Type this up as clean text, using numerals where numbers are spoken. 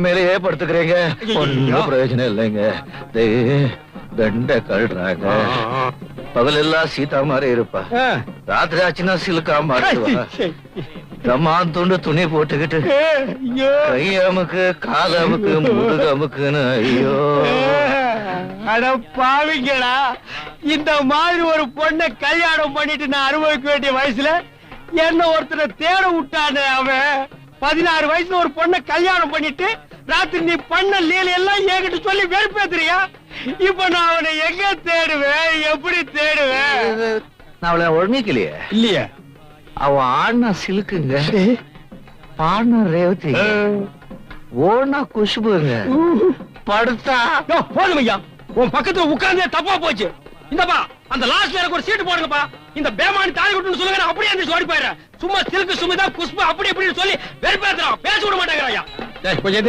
மேலேயே படுத்துக்கிறீங்க, ஒன்னும் பிரயோஜனம் இல்லைங்க. கண்ட கழுறாங்க. பகலெல்லாம் சீதா மாதிரி இருப்பா, ராத்திரி ஆச்சுன்னா சிலுக்கா மாட்டுவா. தம்மான் துண்டு துணி போட்டுக்கிட்டு கையமுக்கு காலமுக்கு முதுகமுக்குன்னு. ஐயோ அட பாவிங்களா, இந்த மாதிரி ஒரு பொண்ணை கல்யாணம் பண்ணிட்டு நான் அனுபவிக்க வேண்டிய வயசுல என்ன ஒருத்தரை தேட விட்டானே அவன். 16 வயசுல ஒரு பொண்ணை கல்யாணம் பண்ணிட்டு ராத்திரி நீ பண்ண லீல எல்லாம் என்கிட்ட சொல்லி வெறுப்பேத்துறியா? இப்ப நான் அவனை எங்க தேடுவேன், எப்படி தேடுவேன்? நான் அவளை ஒழுங்கிக்கலையே. இல்லையா? அவன் ஆடினா சிலுக்குங்க, பாடினா ரேவதி, ஓடினா குஷ்புங்க, படுத்தா போதும் ஐயா. உன் பக்கத்துல உட்கார்ந்தே தப்பா போச்சு. இந்தப்பா அந்த லாஸ்ட்ல எனக்கு ஒரு சீட்டு போடுங்கப்பா. இந்த பேமானி தாலி கட்டுன்னு சொல்லுங்க, அப்படியே அந்த ஓடி போயிடுறேன். சும்மா சிலுக்கு சுமிதா குஷ்பு அப்படி இப்படின்னு சொல்லி வெறுப்பேத்துறான், பேச விட மாட்டேங்கிறாயா. கொஞ்சம்